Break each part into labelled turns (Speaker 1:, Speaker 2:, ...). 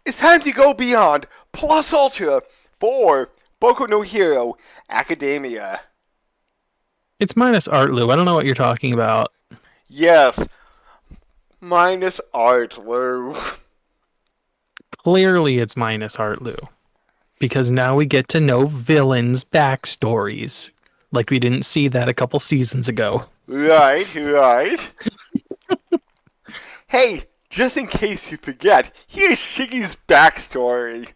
Speaker 1: It's time to go beyond plus ultra for Boku no Hero Academia.
Speaker 2: It's minus art, Lou. I don't know what you're talking about.
Speaker 1: Yes, minus art, Lou.
Speaker 2: Clearly, it's minus art, Lou. Because now we get to know villains' backstories. Like we didn't see that a couple seasons ago.
Speaker 1: Right. Hey, just in case you forget, here's Shiggy's backstory.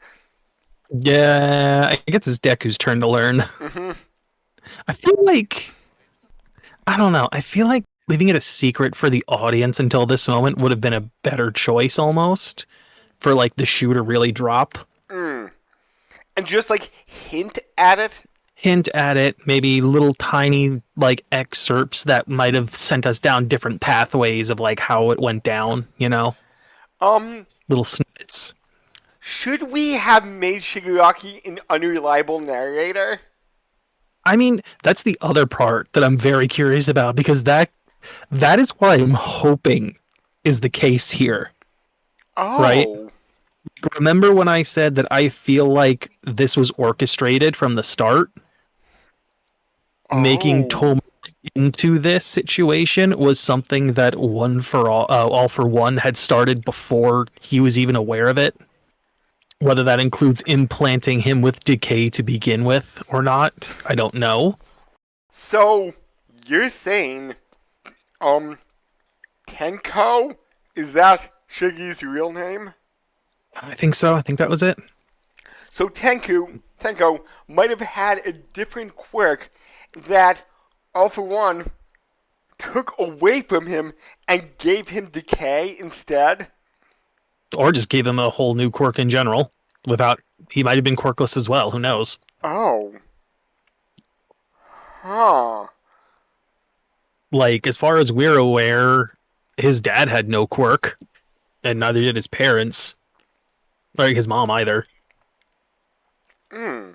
Speaker 2: Yeah, I guess it's Deku's turn to learn.
Speaker 1: Mm-hmm.
Speaker 2: I feel like, I don't know, I feel like leaving it a secret for the audience until this moment would have been a better choice almost for like the shoe to really drop.
Speaker 1: Mm. And just like hint at it.
Speaker 2: Hint at it, maybe little tiny like excerpts that might have sent us down different pathways of like how it went down, you know?
Speaker 1: Um,
Speaker 2: Little snippets.
Speaker 1: should we have made Shiguraki an unreliable narrator?
Speaker 2: I mean, that's the other part that I'm very curious about because that is what I'm hoping is the case here, right?
Speaker 1: Oh.
Speaker 2: Remember when I said that I feel like this was orchestrated from the start? Making
Speaker 1: Oh.
Speaker 2: Toma into this situation was something that All for One had started before he was even aware of it. Whether that includes implanting him with decay to begin with or not, I don't know.
Speaker 1: So, you're saying, Tenko? Is that Shiggy's real name?
Speaker 2: I think so. I think that was it.
Speaker 1: So Tenko might have had a different quirk that All for One took away from him and gave him decay instead.
Speaker 2: Or just gave him a whole new quirk in general. Without, he might have been quirkless as well. Who knows?
Speaker 1: Oh. Huh.
Speaker 2: Like, as far as we're aware, his dad had no quirk, and neither did his parents, or his mom either.
Speaker 1: Hmm.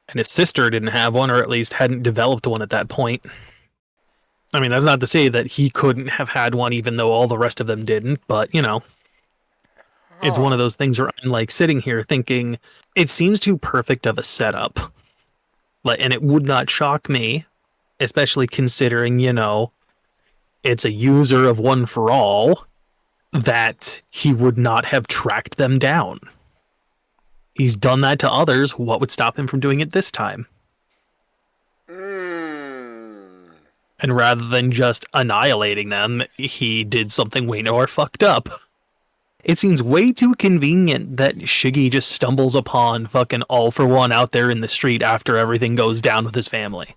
Speaker 2: And his sister didn't have one, or at least hadn't developed one at that point. I mean, that's not to say that he couldn't have had one, even though all the rest of them didn't. But you know, it's one
Speaker 1: Huh.
Speaker 2: of those things where I'm like sitting here thinking it seems too perfect of a setup. Like, and it would not shock me, especially considering it's a user of One for All, that he would not have tracked them down. He's done that to others. What would stop him from doing it this time?
Speaker 1: Hmm.
Speaker 2: And rather than just annihilating them, he did something way more fucked up. It seems way too convenient that Shiggy just stumbles upon fucking All for One out there in the street after everything goes down with his family.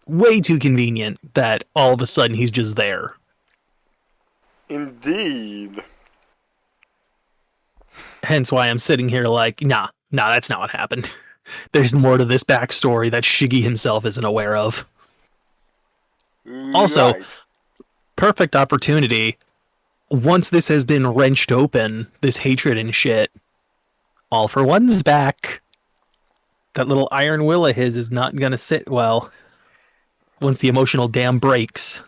Speaker 2: Way too convenient that all of a sudden he's just there.
Speaker 1: Indeed.
Speaker 2: Hence why I'm sitting here like, nah, that's not what happened. There's more to this backstory that Shiggy himself isn't aware of. Also,
Speaker 1: Right.
Speaker 2: perfect opportunity. Once this has been wrenched open, this hatred and shit, All for One's back. That little iron will of his is not going to sit well once the emotional dam breaks.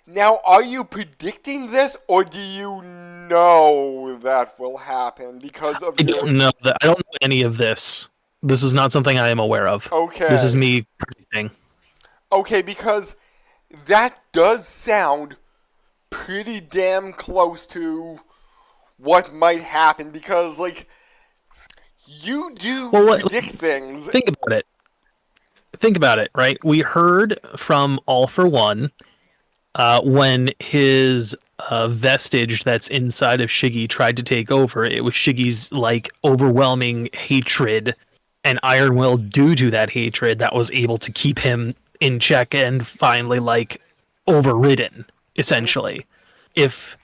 Speaker 1: Now, are you predicting this, or do you know that will happen because of
Speaker 2: I
Speaker 1: your...
Speaker 2: don't know that. I don't know any of this. This is not something I am aware of. This is
Speaker 1: Okay.
Speaker 2: me predicting.
Speaker 1: Okay, because that does sound pretty damn close to what might happen, because, like, you do
Speaker 2: Well,
Speaker 1: predict things.
Speaker 2: think about it. Think about it, right? We heard from All for One when his vestige that's inside of Shiggy tried to take over. It was Shiggy's like overwhelming hatred and iron will due to that hatred that was able to keep him in check and finally like overridden, essentially. If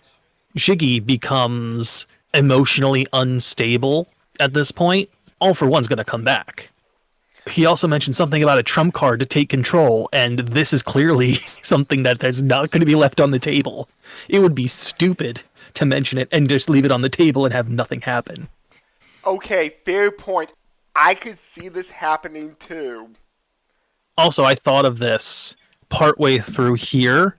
Speaker 2: Shiggy becomes emotionally unstable at this point, All for One's going to come back. He also mentioned something about a trump card to take control, and this is clearly something that there's not going to be left on the table. It would be stupid to mention it and just leave it on the table and have nothing happen.
Speaker 1: Okay, fair point. I could see this happening too.
Speaker 2: Also, I thought of this partway through here,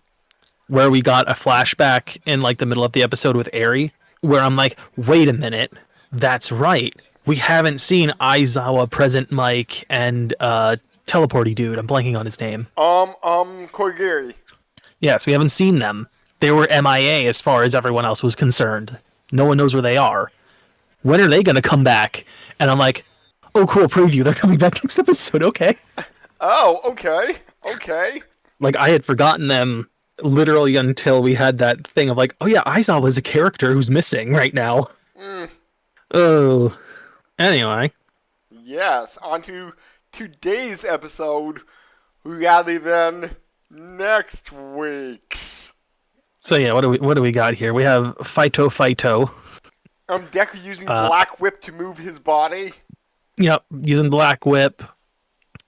Speaker 2: where we got a flashback in like the middle of the episode with Aerie, where I'm like, wait a minute, that's right. We haven't seen Aizawa, Present Mike, and Teleporty Dude. I'm blanking on his name.
Speaker 1: Korigiri.
Speaker 2: Yes, we haven't seen them. They were MIA as far as everyone else was concerned. No one knows where they are. When are they going to come back? And I'm like, oh, cool, preview. They're coming back next episode. Okay.
Speaker 1: Oh, okay. Okay.
Speaker 2: Like, I had forgotten them literally until we had that thing of like, oh yeah, Aizawa was a character who's missing right now. Oh. Anyway.
Speaker 1: Yes, on to today's episode rather than next week's.
Speaker 2: So yeah, what do we got here? We have Fighto.
Speaker 1: Deku using Black Whip to move his body.
Speaker 2: Yep, using Black Whip.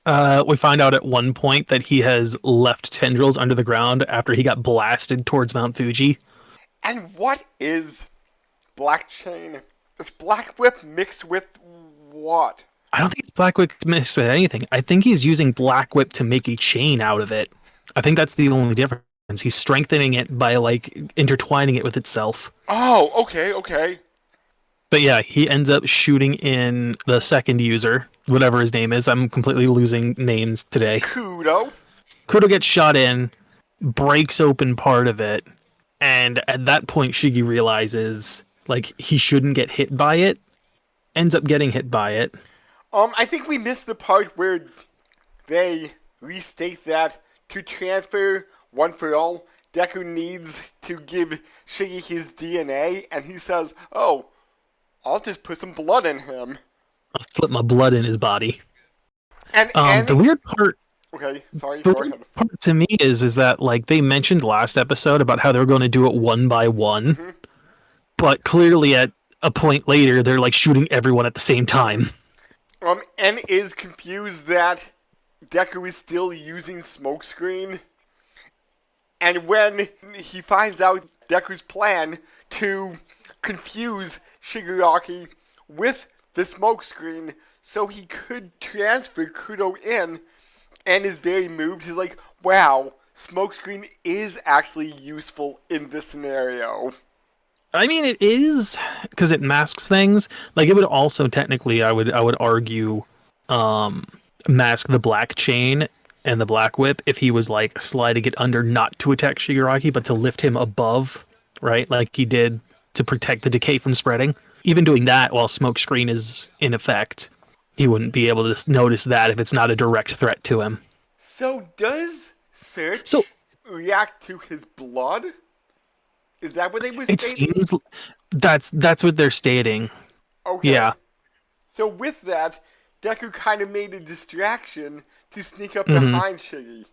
Speaker 2: We find out at one point that he has left tendrils under the ground after he got blasted towards Mount Fuji.
Speaker 1: And what is Black Chain? Is Black Whip mixed with what?
Speaker 2: I don't think it's Black Whip mixed with anything. I think he's using Black Whip to make a chain out of it. I think that's the only difference. He's strengthening it by, like, intertwining it with itself.
Speaker 1: Oh, okay.
Speaker 2: But yeah, he ends up shooting in the second user, whatever his name is. I'm completely losing names today.
Speaker 1: Kudo
Speaker 2: gets shot in, breaks open part of it, and at that point Shiggy realizes, like, he shouldn't get hit by it, ends up getting hit by it.
Speaker 1: I think we missed the part where they restate that to transfer one for all, Deku needs to give Shiggy his DNA, and he says, oh, I'll just put some blood in him.
Speaker 2: I'll slip my blood in his body.
Speaker 1: And
Speaker 2: the weird part...
Speaker 1: Okay, sorry,
Speaker 2: the
Speaker 1: go
Speaker 2: weird
Speaker 1: ahead.
Speaker 2: part to me is that, like, they mentioned last episode about how they were going to do it one by one, but clearly at a point later, they're, like, shooting everyone at the same time.
Speaker 1: N is confused that Deku is still using smokescreen. And when he finds out Deku's plan to confuse Shiguraki with the smokescreen so he could transfer Kudo in, and is very moved. He's like, wow, smokescreen is actually useful in this scenario.
Speaker 2: I mean, it is, because it masks things. Like, it would also technically, I would argue, mask the black chain and the Black Whip if he was, like, sliding it under not to attack Shiguraki, but to lift him above, right? Like he did to protect the decay from spreading. Even doing that while smokescreen is in effect, he wouldn't be able to notice that if it's not a direct threat to him.
Speaker 1: So does Search react to his blood? Is that what they were stating?
Speaker 2: It seems that's what they're stating.
Speaker 1: Okay.
Speaker 2: Yeah.
Speaker 1: So with that, Deku kind of made a distraction to sneak up behind Shiggy.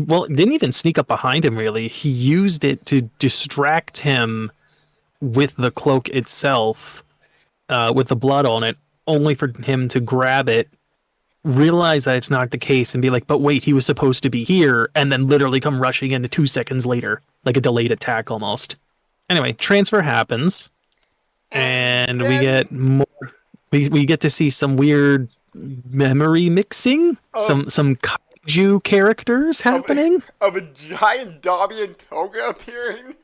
Speaker 2: Well, it didn't even sneak up behind him, really. He used it to distract him with the cloak itself, with the blood on it, only for him to grab it, realize that it's not the case, and be like, but wait, he was supposed to be here, and then literally come rushing in 2 seconds later, like a delayed attack almost. Anyway, transfer happens, and we get more. We get to see some weird memory mixing, some kaiju characters happening.
Speaker 1: Of a giant Dobby and Toga appearing.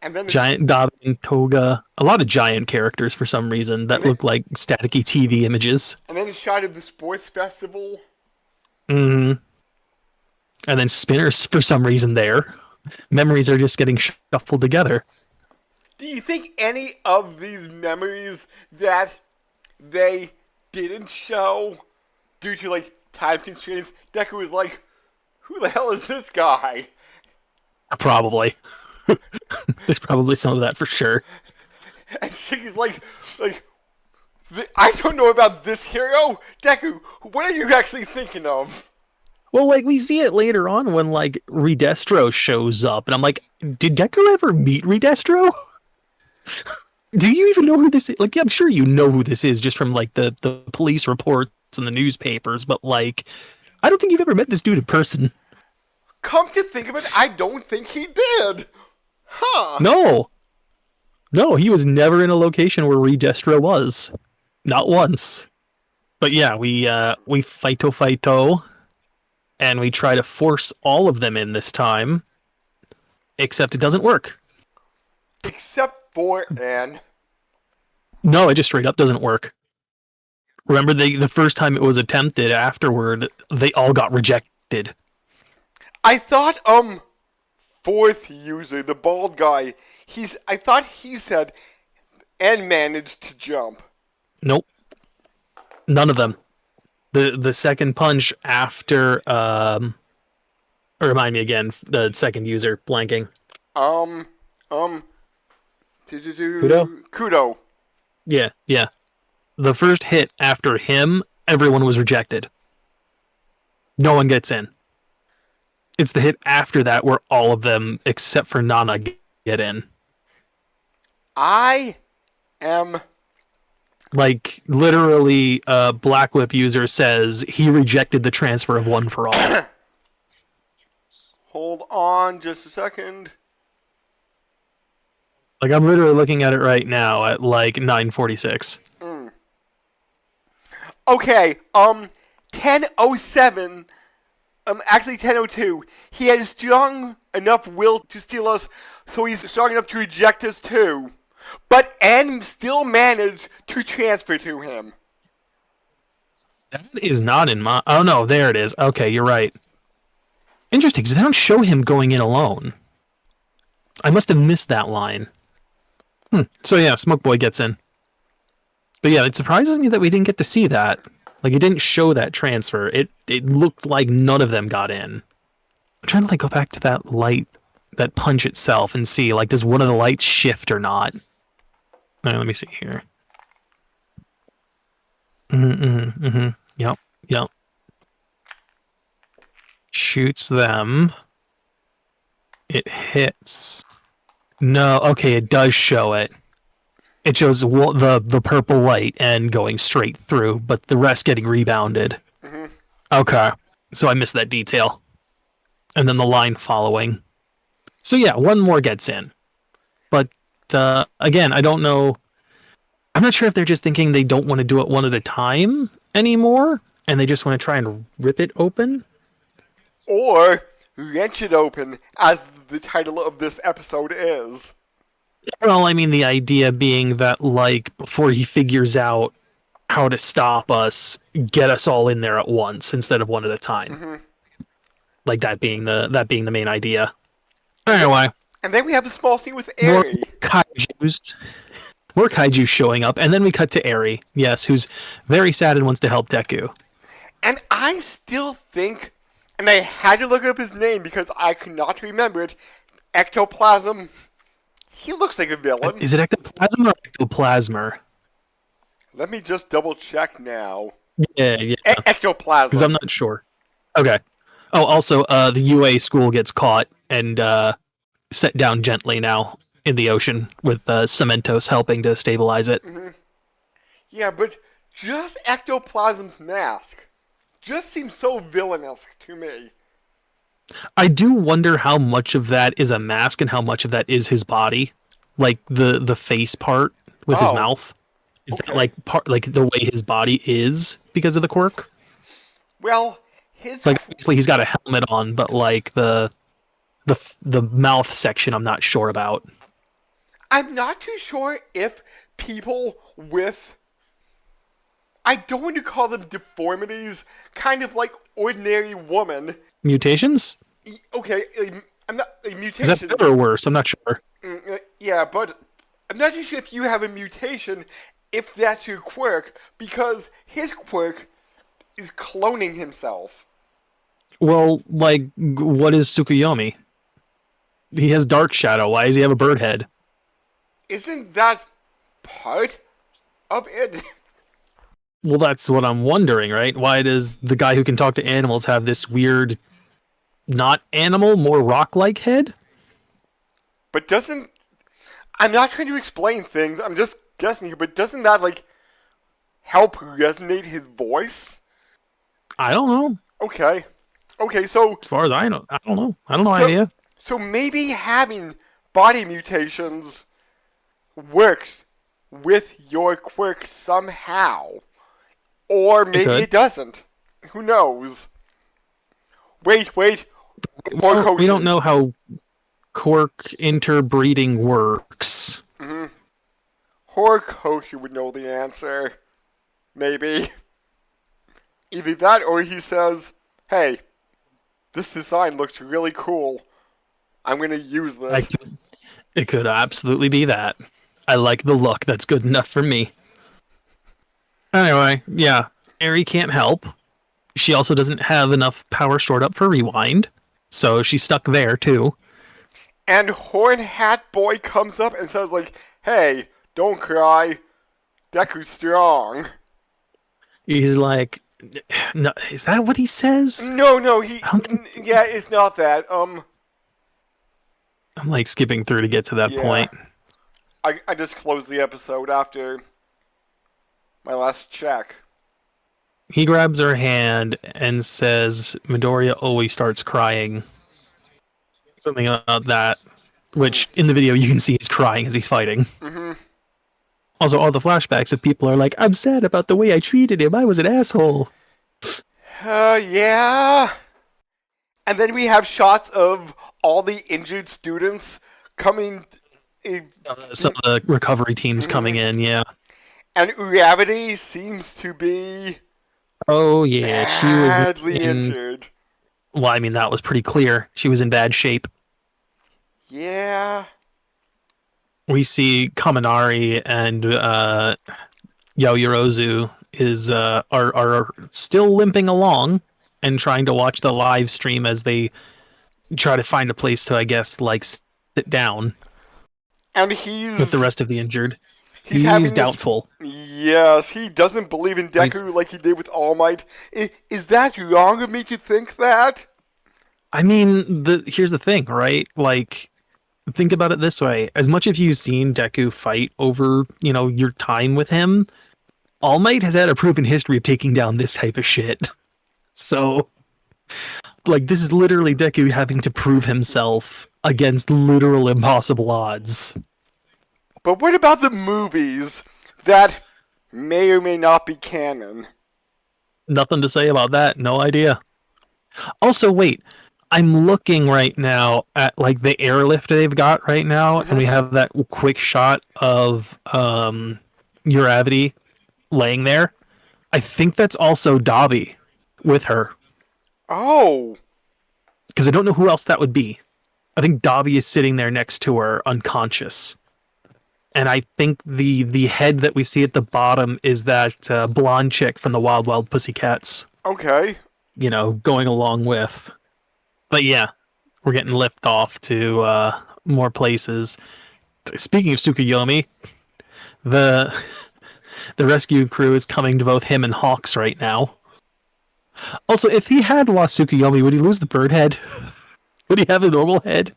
Speaker 1: And then
Speaker 2: Giant Dobby and Toga. A lot of giant characters for some reason that look like staticky TV images.
Speaker 1: And then a shot of the sports festival.
Speaker 2: And then Spinners for some reason there. Memories are just getting shuffled together.
Speaker 1: Do you think any of these memories that they didn't show due to, like, time constraints, Deku was like, who the hell is this guy?
Speaker 2: Probably. There's probably some of that for sure.
Speaker 1: And Shiggy's like, I don't know about this hero. Deku, what are you actually thinking of?
Speaker 2: Well, like, we see it later on when, like, Redestro shows up, and I'm like, did Deku ever meet Redestro? Do you even know who this is? Like, yeah, I'm sure you know who this is just from, like, the police reports and the newspapers, but, like, I don't think you've ever met this dude in person.
Speaker 1: Come to think of it, I don't think he did. Huh.
Speaker 2: No, he was never in a location where Redestro was. Not once. But yeah, we fighto, and we try to force all of them in this time, except it doesn't work.
Speaker 1: Except for Anne.
Speaker 2: No, it just straight up doesn't work. Remember, the first time it was attempted afterward, they all got rejected.
Speaker 1: I thought, fourth user, the bald guy, I thought he said and managed to jump.
Speaker 2: Nope. None of them. The second punch after, remind me again, the second user, blanking.
Speaker 1: Kudo.
Speaker 2: Yeah. The first hit after him, everyone was rejected. No one gets in. It's the hit after that where all of them, except for Nana, get in.
Speaker 1: I am...
Speaker 2: Like, literally, Black Whip user says he rejected the transfer of One for All.
Speaker 1: Hold on just a second.
Speaker 2: Like, I'm literally looking at it right now at, like, 9:46.
Speaker 1: Okay, 10:07, actually 10:02, he had strong enough will to steal us, so he's strong enough to reject us too. But N still managed to transfer to him.
Speaker 2: That is not in my... Oh, no, there it is. Okay, you're right. Interesting, because they don't show him going in alone. I must have missed that line. So yeah, Smoke Boy gets in. But yeah, it surprises me that we didn't get to see that. Like, it didn't show that transfer. It looked like none of them got in. I'm trying to, like, go back to that light, that punch itself, and see, like, does one of the lights shift or not? All right, let me see here. Yep. Shoots them. It hits. No, okay, it does show it. It shows the purple light and going straight through, but the rest getting rebounded. Okay, so I missed that detail. And then the line following. So yeah, one more gets in. But again, I don't know. I'm not sure if they're just thinking they don't want to do it one at a time anymore, and they just want to try and rip it open.
Speaker 1: Or wrench it open, as the title of this episode is.
Speaker 2: Well, I mean, the idea being that, like, before he figures out how to stop us, get us all in there at once instead of one at a time. Like that being the main idea. Anyway.
Speaker 1: And then we have a small scene with
Speaker 2: More
Speaker 1: Eri.
Speaker 2: More kaiju showing up, and then we cut to Eri, yes, who's very sad and wants to help Deku.
Speaker 1: And I still think, and I had to look up his name because I could not remember it, Ectoplasm. He looks like a villain.
Speaker 2: Is it Ectoplasm or Ectoplasmer?
Speaker 1: Let me just double check now.
Speaker 2: Yeah.
Speaker 1: Ectoplasm.
Speaker 2: Because I'm not sure. Okay. Oh, also, the UA school gets caught and set down gently now in the ocean with Cementos helping to stabilize it.
Speaker 1: Yeah, but just Ectoplasm's mask just seems so villainous to me.
Speaker 2: I do wonder how much of that is a mask and how much of that is his body, like the face part with his mouth. Is that like the way his body is because of the quirk?
Speaker 1: Well,
Speaker 2: obviously he's got a helmet on, but like the mouth section, I'm not sure about.
Speaker 1: I'm not too sure if people with, I don't want to call them deformities, kind of like ordinary woman.
Speaker 2: Mutations?
Speaker 1: Okay, I'm not a mutation.
Speaker 2: Is that better or worse? I'm not sure.
Speaker 1: Yeah, but I'm not too sure if you have a mutation, if that's your quirk, because his quirk is cloning himself.
Speaker 2: Well, like, what is Tsukuyomi? He has Dark Shadow. Why does he have a bird head?
Speaker 1: Isn't that part of it?
Speaker 2: Well, that's what I'm wondering, right? Why does the guy who can talk to animals have this weird, not animal, more rock-like head?
Speaker 1: But I'm not trying to explain things, I'm just guessing here, but doesn't that, like, help resonate his voice?
Speaker 2: I don't know.
Speaker 1: Okay, so...
Speaker 2: As far as I know, I don't know. I don't know idea.
Speaker 1: So maybe having body mutations works with your quirk somehow. Or maybe it doesn't. Who knows? Wait.
Speaker 2: Well, we don't know how... quirk interbreeding works.
Speaker 1: Horikoshi would know the answer. Maybe. Either that or he says, hey, this design looks really cool. I'm going to use this.
Speaker 2: It could absolutely be that. I like the look. That's good enough for me. Anyway, yeah. Eri can't help. She also doesn't have enough power stored up for rewind. So she's stuck there, too.
Speaker 1: And Horn Hat Boy comes up and says, like, hey, don't cry. Deku's strong.
Speaker 2: He's like, no, is that what he says?
Speaker 1: No, yeah, it's not that.
Speaker 2: I'm like skipping through to get to that point.
Speaker 1: I just closed the episode after my last check.
Speaker 2: He grabs her hand and says Midoriya always starts crying. Something about that. Which, in the video, you can see he's crying as he's fighting. Also, all the flashbacks of people are like, I'm sad about the way I treated him. I was an asshole.
Speaker 1: Yeah. And then we have shots of all the injured students coming.
Speaker 2: Some of the recovery teams coming in, yeah.
Speaker 1: And Uravity seems to be...
Speaker 2: Oh, yeah, she was
Speaker 1: badly injured.
Speaker 2: Well, I mean, that was pretty clear. She was in bad shape.
Speaker 1: Yeah.
Speaker 2: We see Kaminari and Yaoyorozu are still limping along and trying to watch the live stream as they try to find a place to, I guess, like, sit down.
Speaker 1: And he's...
Speaker 2: with the rest of the injured. He's doubtful.
Speaker 1: Yes, he doesn't believe in Deku like he did with All Might. Is that wrong of me to think that?
Speaker 2: I mean, here's the thing, right? Like, think about it this way. As much as you've seen Deku fight over, your time with him, All Might has had a proven history of taking down this type of shit. So, like, this is literally Deku having to prove himself against literal impossible odds.
Speaker 1: But what about the movies that may or may not be canon?
Speaker 2: Nothing to say about that. No idea. Also, wait. I'm looking right now at, like, the airlift they've got right now, and we have that quick shot of Uravity laying there. I think that's also Dabi with her.
Speaker 1: Oh.
Speaker 2: Because I don't know who else that would be. I think Dabi is sitting there next to her, unconscious. And I think the head that we see at the bottom is that blonde chick from the Wild Wild Pussycats.
Speaker 1: Okay.
Speaker 2: Going along with. But yeah, we're getting lifted off to more places. Speaking of Tsukuyomi, the rescue crew is coming to both him and Hawks right now. Also, if he had lost Tsukuyomi, would he lose the bird head? Would he have a normal head?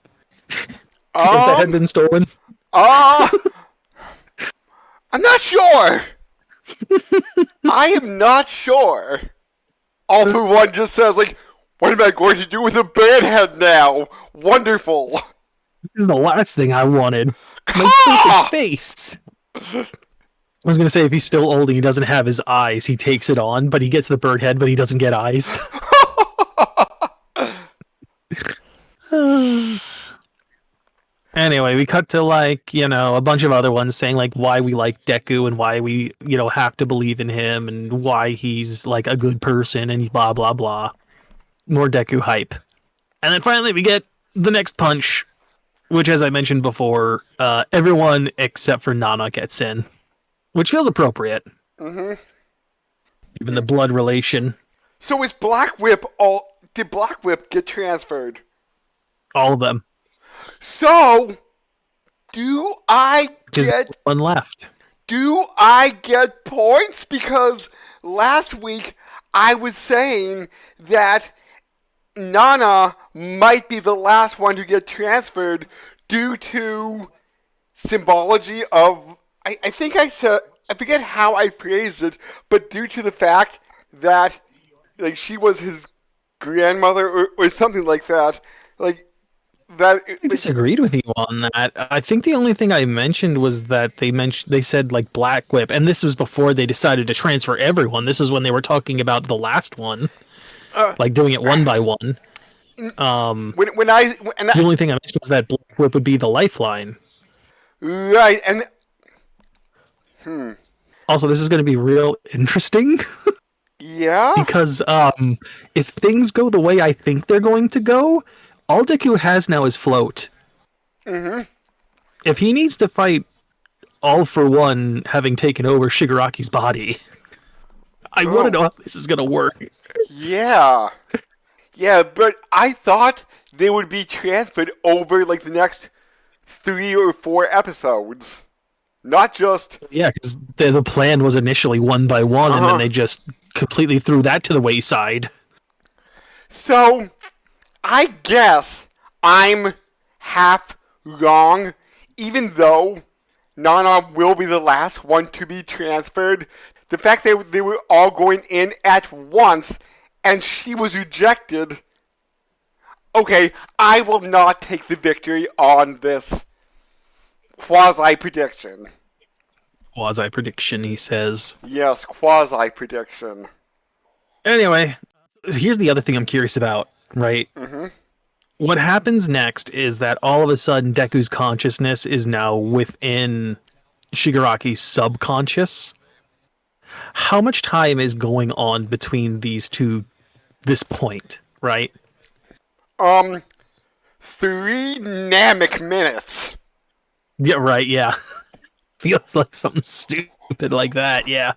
Speaker 2: If that had been stolen?
Speaker 1: I'm not sure. I am not sure. All for One just says, like, what am I going to do with a bird head now? Wonderful.
Speaker 2: This is the last thing I wanted. My face. I was going to say, if he's still old and he doesn't have his eyes, he takes it on, but he gets the bird head, but he doesn't get eyes. Anyway, we cut to, like, a bunch of other ones saying, like, why we like Deku and why we, have to believe in him and why he's, like, a good person and blah, blah, blah. More Deku hype. And then finally we get the next punch, which, as I mentioned before, everyone except for Nana gets in, which feels appropriate. Given the blood relation.
Speaker 1: So is did Black Whip get transferred?
Speaker 2: All of them.
Speaker 1: So, do I get
Speaker 2: one left?
Speaker 1: Do I get points? Because last week I was saying that Nana might be the last one to get transferred due to symbology of... I think I said... I forget how I phrased it, but due to the fact that, like, she was his grandmother or something like that. Like, that...
Speaker 2: I disagreed with you on that. I think the only thing I mentioned was that they said, like, Black Whip, and this was before they decided to transfer everyone. This is when they were talking about the last one. Like, doing it one by one.
Speaker 1: When I
Speaker 2: The only thing I mentioned was that Black Whip would be the lifeline.
Speaker 1: right, and
Speaker 2: Also, this is going to be real interesting
Speaker 1: yeah,
Speaker 2: because if things go the way I think they're going to go, all Deku has now is float.
Speaker 1: mm-hmm.
Speaker 2: If he needs to fight All for One having taken over Shiguraki's body, I want to
Speaker 1: Oh,
Speaker 2: know how this is going to work.
Speaker 1: yeah, yeah, but I thought they would be transferred over like the next 3 or 4 episodes, not just
Speaker 2: Yeah, because the plan was initially one by one, and then
Speaker 1: uh-huh.
Speaker 2: they just completely threw that to the wayside.
Speaker 1: So I guess I'm half wrong, even though Nana will be the last one to be transferred. The fact that they were all going in at once and she was rejected. Okay, I will not take the victory on this quasi prediction.
Speaker 2: Quasi prediction, he says.
Speaker 1: Yes, quasi prediction.
Speaker 2: Anyway, here's the other thing I'm curious about, right?
Speaker 1: Mm-hmm.
Speaker 2: What happens next is that all of a sudden Deku's consciousness is now within Shigaraki's subconscious. How much time is going on between these two this point, right?
Speaker 1: Um, 3 namek minutes.
Speaker 2: Yeah, right, yeah. Feels like something stupid like that, yeah.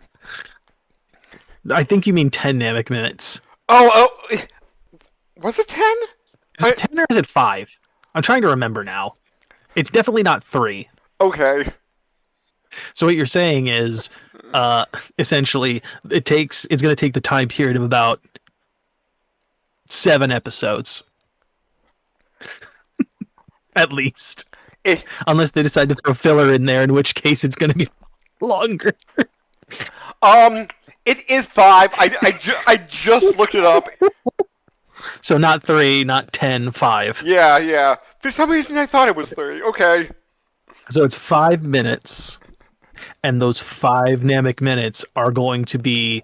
Speaker 2: I think you mean 10 Namek minutes.
Speaker 1: Oh, was it 10?
Speaker 2: Is it 10 or is it 5? I'm trying to remember now. It's definitely not 3.
Speaker 1: Okay.
Speaker 2: So what you're saying is, essentially, it's going to take the time period of about 7 episodes, at least,
Speaker 1: It,
Speaker 2: unless they decide to throw filler in there, in which case it's going to be longer.
Speaker 1: um, it is 5. I just looked it up.
Speaker 2: So not 3, not 10, 5.
Speaker 1: Yeah, yeah. For some reason, I thought it was 3. Okay.
Speaker 2: So it's 5 minutes, and those 5 Namek minutes are going to be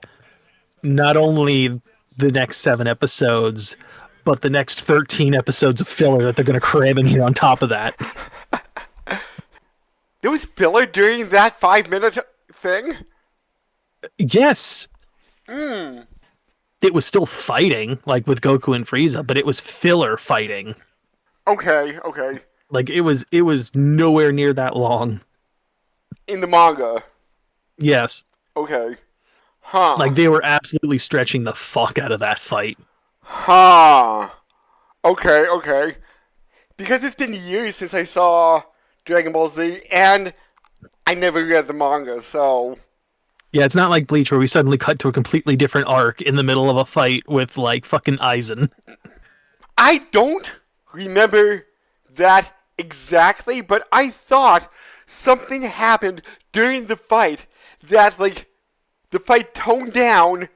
Speaker 2: not only the next 7 episodes, but the next 13 episodes of filler that they're going to cram in here on top of that.
Speaker 1: There was filler during that 5 minute thing?
Speaker 2: Yes,
Speaker 1: Hmm.
Speaker 2: it was still fighting, like with Goku and Frieza, but it was filler fighting.
Speaker 1: Okay, okay.
Speaker 2: Like it was nowhere near that long.
Speaker 1: In the manga.
Speaker 2: Yes,
Speaker 1: Okay. Huh.
Speaker 2: like they were absolutely stretching the fuck out of that fight.
Speaker 1: Huh. Okay, okay. Because it's been years since I saw Dragon Ball Z, and I never read the manga, so.
Speaker 2: Yeah, it's not like Bleach where we suddenly cut to a completely different arc in the middle of a fight with like fucking Aizen.
Speaker 1: I don't remember that exactly, but I thought something happened during the fight that, like, the fight toned down,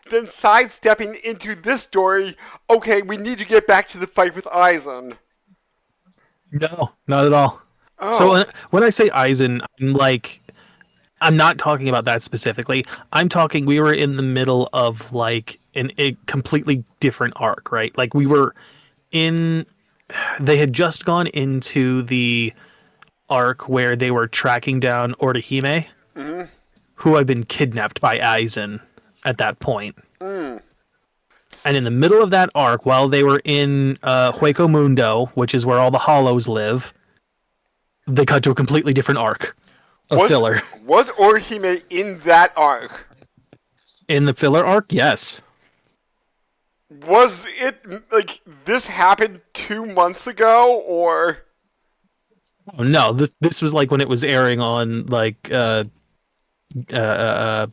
Speaker 1: then sidestepping into this story, okay, we need to get back to the fight with Aizen.
Speaker 2: No, not at all. So
Speaker 1: Oh.
Speaker 2: when I say Aizen, I'm not talking about that specifically. I'm talking we were in the middle of like a completely different arc, right? Like we were in they had just gone into the arc where they were tracking down Orihime,
Speaker 1: Mm-hmm.
Speaker 2: who had been kidnapped by Aizen at that point.
Speaker 1: Mm.
Speaker 2: And in the middle of that arc, while they were in Hueco Mundo, which is where all the Hollows live, they cut to a completely different arc of
Speaker 1: Was
Speaker 2: filler.
Speaker 1: was Orihime in that arc?
Speaker 2: In the filler arc, yes.
Speaker 1: Was it like this happened 2 months ago, or?
Speaker 2: Oh, no, this was like when it was airing on like uh, uh,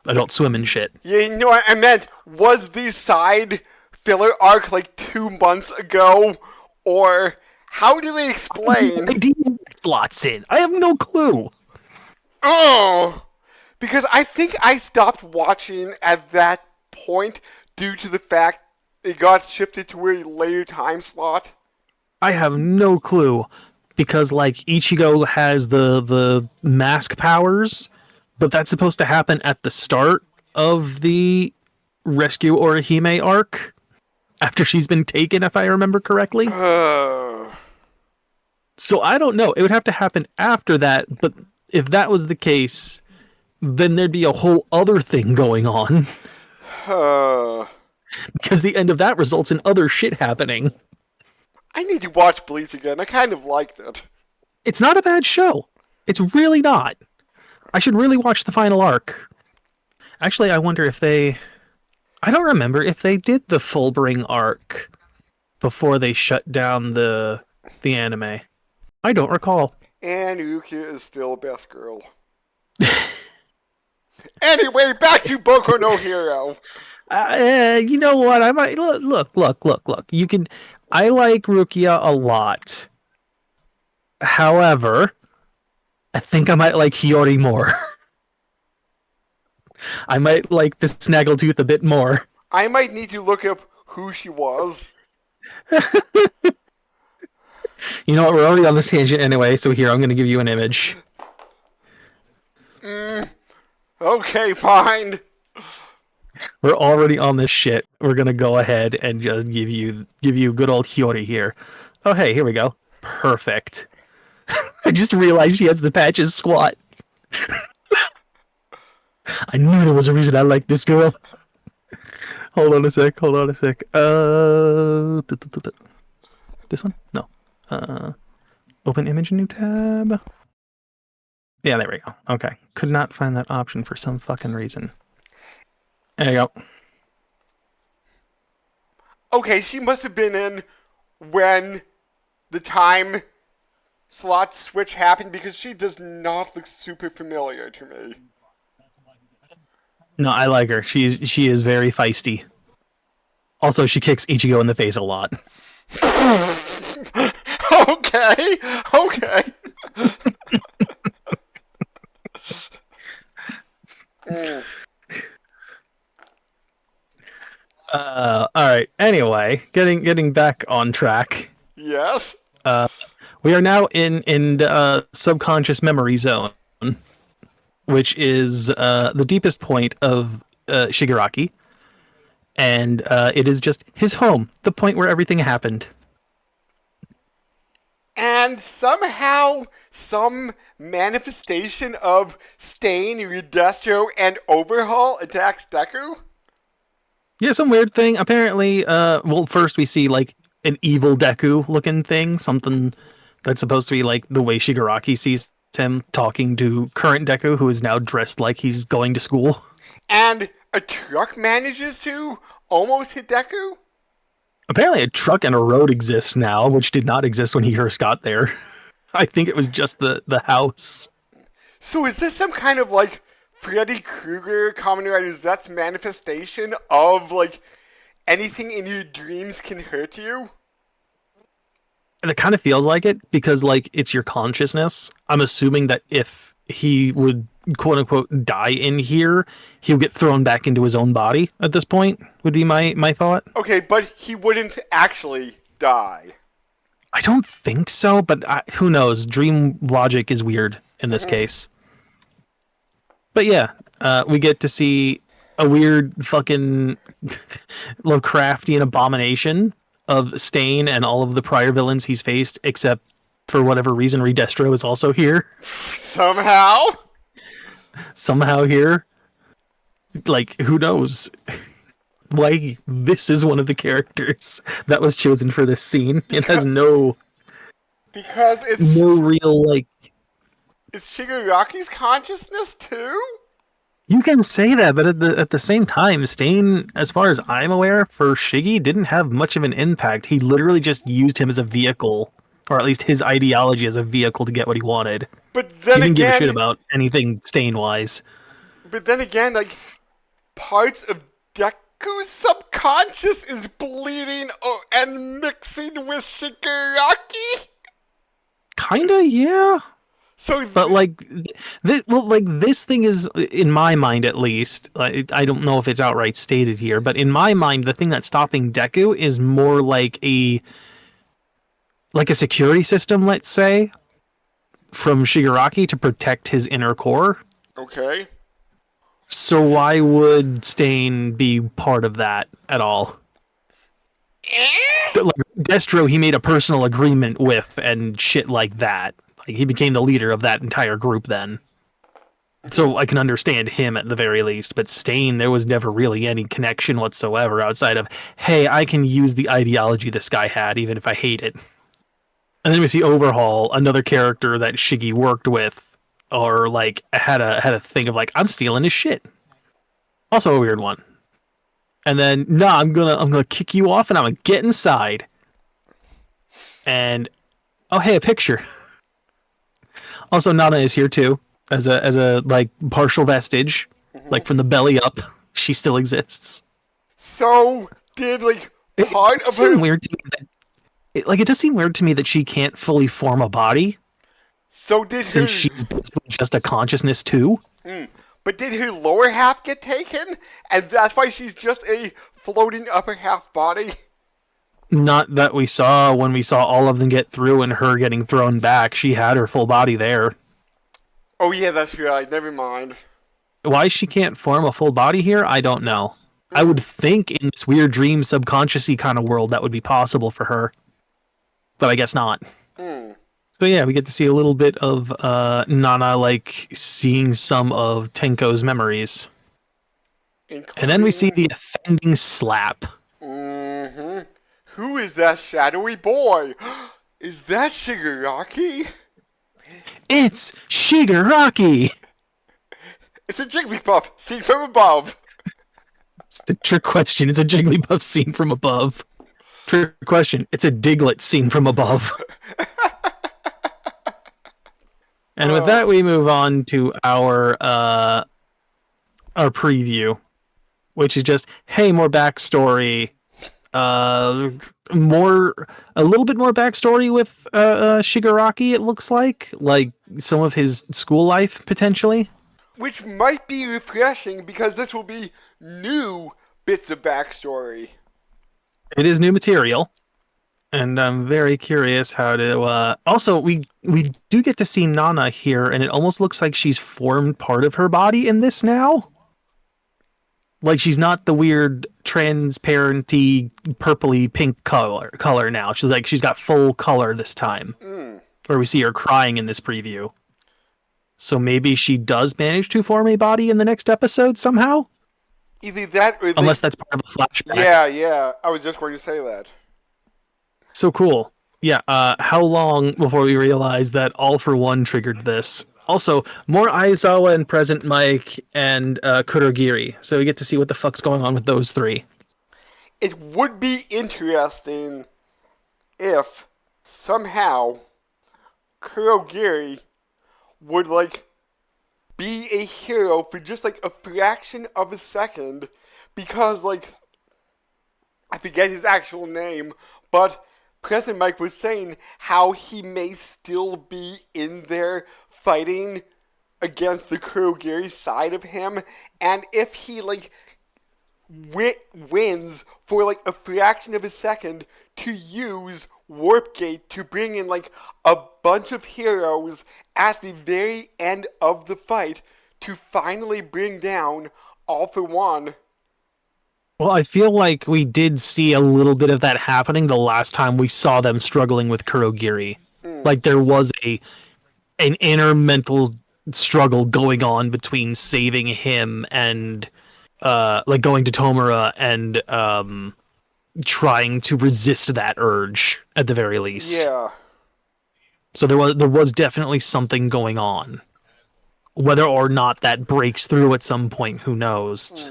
Speaker 2: Adult Swim and shit.
Speaker 1: Yeah, you know what I meant? Was the side filler arc like 2 months ago, or how do they explain?
Speaker 2: idea slots in. I have no clue.
Speaker 1: Oh, because I think I stopped watching at that point due to the fact it got shifted to a later time slot.
Speaker 2: I have no clue because like Ichigo has the mask powers, but that's supposed to happen at the start of the Rescue Orihime arc. after she's been taken, if I remember correctly.
Speaker 1: Uh,
Speaker 2: So I don't know. It would have to happen after that, but if that was the case, then there'd be a whole other thing going on
Speaker 1: uh,
Speaker 2: because the end of that results in other shit happening.
Speaker 1: I need to watch Bleach again. I kind of liked it.
Speaker 2: It's not a bad show. It's really not. I should really watch the final arc. Actually, I wonder if they... I don't remember if they did the Fullbring arc before they shut down the anime. I don't recall.
Speaker 1: And Rukia is still best girl. Anyway, back to Boku no Hero.
Speaker 2: You know what? I might look. You can. I like Rukia a lot. However, I think I might like Hiyori more. I might like the Snaggletooth a bit more.
Speaker 1: I might need to look up who she was.
Speaker 2: You know what? We're already on this tangent anyway, so here, I'm going to give you an image.
Speaker 1: Okay, fine.
Speaker 2: We're already on this shit. We're going to go ahead and just give you good old Hiyori here. Oh, hey, here we go. Perfect. I just realized she has the patches squat. I knew there was a reason I liked this girl. Hold on a sec. This one? No. Open image, new tab. Yeah, there we go. Okay. Could not find that option for some fucking reason. There you go.
Speaker 1: Okay, she must have been in when the time slot switch happened because she does not look super familiar to me.
Speaker 2: No, I like her. She is very feisty. Also, she kicks Ichigo in the face a lot.
Speaker 1: Okay.
Speaker 2: All right. Anyway, getting back on track.
Speaker 1: Yes.
Speaker 2: We are now in subconscious memory zone, which is the deepest point of Shiguraki, and it is just his home, the point where everything happened.
Speaker 1: And somehow, some manifestation of Stain, Redestro, and Overhaul attacks Deku?
Speaker 2: Yeah, some weird thing. Apparently, well, first we see like an evil Deku looking thing, something that's supposed to be like the way Shiguraki sees him talking to current Deku, who is now dressed like he's going to school.
Speaker 1: And a truck manages to almost hit Deku?
Speaker 2: Apparently, a truck and a road exist now, which did not exist when he first got there. I think it was just the house.
Speaker 1: So is this some kind of like Freddy Krueger, Kamen Rider Z's manifestation of like anything in your dreams can hurt you?
Speaker 2: And it kind of feels like it because like it's your consciousness. I'm assuming that if he would quote unquote die in here, he'll get thrown back into his own body at this point, would be my thought.
Speaker 1: Okay, but he wouldn't actually die.
Speaker 2: I don't think so, but who knows? Dream logic is weird in this case. But yeah, we get to see a weird fucking Lovecraftian abomination of Stain and all of the prior villains he's faced, except for whatever reason, Redestro is also here. Somehow here. Like, who knows? Why this is one of the characters that was chosen for this scene. It has
Speaker 1: because it's
Speaker 2: no real, like...
Speaker 1: It's Shiguraki's consciousness too?
Speaker 2: You can say that, but at the same time, Stain, as far as I'm aware, for Shiggy, didn't have much of an impact. He literally just used him as a vehicle, or at least his ideology as a vehicle to get what he wanted.
Speaker 1: But then
Speaker 2: he didn't
Speaker 1: again,
Speaker 2: give a shit about anything Stain-wise.
Speaker 1: But then again, like, parts of Deku's subconscious is bleeding and mixing with Shiguraki?
Speaker 2: Kinda, yeah.
Speaker 1: So,
Speaker 2: but like, this thing is, in my mind at least, I don't know if it's outright stated here, but in my mind, the thing that's stopping Deku is more like a security system, let's say, from Shiguraki to protect his inner core.
Speaker 1: Okay.
Speaker 2: So why would Stain be part of that at all? Like Destro, he made a personal agreement with and shit like that. Like he became the leader of that entire group then. So I can understand him at the very least, but Stain, there was never really any connection whatsoever outside of, hey, I can use the ideology this guy had, even if I hate it. And then we see Overhaul, another character that Shiggy worked with, or like had a thing of like, I'm stealing his shit. Also a weird one. And then, nah, I'm gonna kick you off and I'm gonna get inside. And oh hey, a picture. Also, Nana is here too, as a like partial vestige, like from the belly up. She still exists.
Speaker 1: So did like part
Speaker 2: It
Speaker 1: of
Speaker 2: seemed
Speaker 1: her
Speaker 2: weird to me that it does seem weird to me that she can't fully form a body
Speaker 1: so did
Speaker 2: since
Speaker 1: her
Speaker 2: she's basically just a consciousness too.
Speaker 1: but did her lower half get taken? And that's why she's just a floating upper half body?
Speaker 2: Not that we saw when we saw all of them get through and her getting thrown back. She had her full body there.
Speaker 1: Oh yeah, that's right. Never mind.
Speaker 2: Why she can't form a full body here, I don't know. I would think in this weird dream subconscious-y kind of world that would be possible for her. But I guess not. So yeah, we get to see a little bit of Nana like seeing some of Tenko's memories. And then we see the offending slap.
Speaker 1: Who is that shadowy boy? Is that Shiguraki?
Speaker 2: It's Shiguraki!
Speaker 1: It's a Jigglypuff seen from above.
Speaker 2: It's the trick question. It's a Jigglypuff seen from above. Trick question. It's a Diglett seen from above. And with that, we move on to our preview, which is just, hey, more backstory. A little bit more backstory with Shiguraki. It looks like some of his school life potentially.
Speaker 1: Which might be refreshing because this will be new bits of backstory.
Speaker 2: It is new material, and I'm very curious how to. Also, we do get to see Nana here, and it almost looks like she's formed part of her body in this now. Like she's not the weird transparenty purpley pink color now. She's got full color this time. Where we see her crying in this preview. So maybe she does manage to form a body in the next episode somehow?
Speaker 1: Either that or
Speaker 2: unless that's part of a flashback.
Speaker 1: Yeah. I was just going to say that.
Speaker 2: So cool. Yeah, how long before we realize that All for One triggered this? Also, more Aizawa and Present Mike and Kurogiri. So we get to see what the fuck's going on with those three.
Speaker 1: It would be interesting if somehow Kurogiri would be a hero for just a fraction of a second, because I forget his actual name, but President Mike was saying how he may still be in there fighting against the Kurogiri side of him, and if he wins for a fraction of a second to use Warp Gate to bring in a bunch of heroes at the very end of the fight to finally bring down All for One.
Speaker 2: Well, I feel like we did see a little bit of that happening the last time we saw them struggling with Kurogiri. Like there was an inner mental struggle going on between saving him and going to Tomura and trying to resist that urge at the very least.
Speaker 1: Yeah.
Speaker 2: So there was definitely something going on. Whether or not that breaks through at some point, who knows?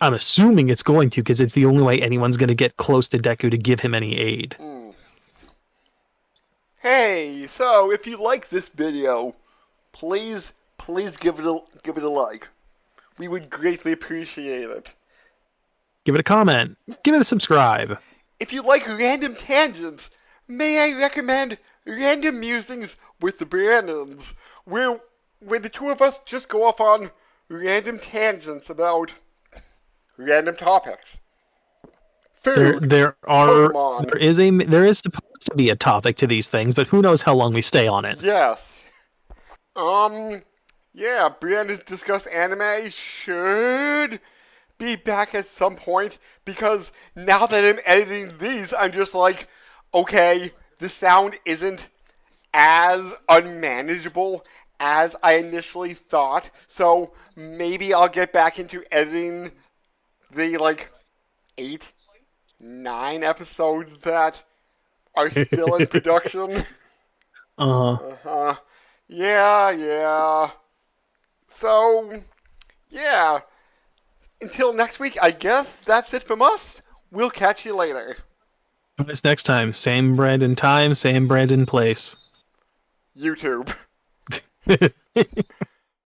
Speaker 2: I'm assuming it's going to, because it's the only way anyone's going to get close to Deku to give him any aid.
Speaker 1: Hey, so if you like this video, please give it a like. We would greatly appreciate it.
Speaker 2: Give it a comment. Give it a subscribe.
Speaker 1: If you like random tangents, may I recommend Random Musings with the Brandons, where the two of us just go off on random tangents about random topics. Food,
Speaker 2: there
Speaker 1: Pokemon.
Speaker 2: is supposed to be a topic to these things, but who knows how long we stay on it.
Speaker 1: Yes. Yeah, Brandons discuss anime should be back at some point because now that I'm editing these, I'm just like, okay, the sound isn't as unmanageable as I initially thought. So maybe I'll get back into editing the like 8, 9 episodes that are still in production.
Speaker 2: Uh,
Speaker 1: Uh-huh. Yeah, yeah. So, yeah. Until next week, I guess that's it from us. We'll catch you later.
Speaker 2: This next time, same Brandon time, same Brandon place.
Speaker 1: YouTube.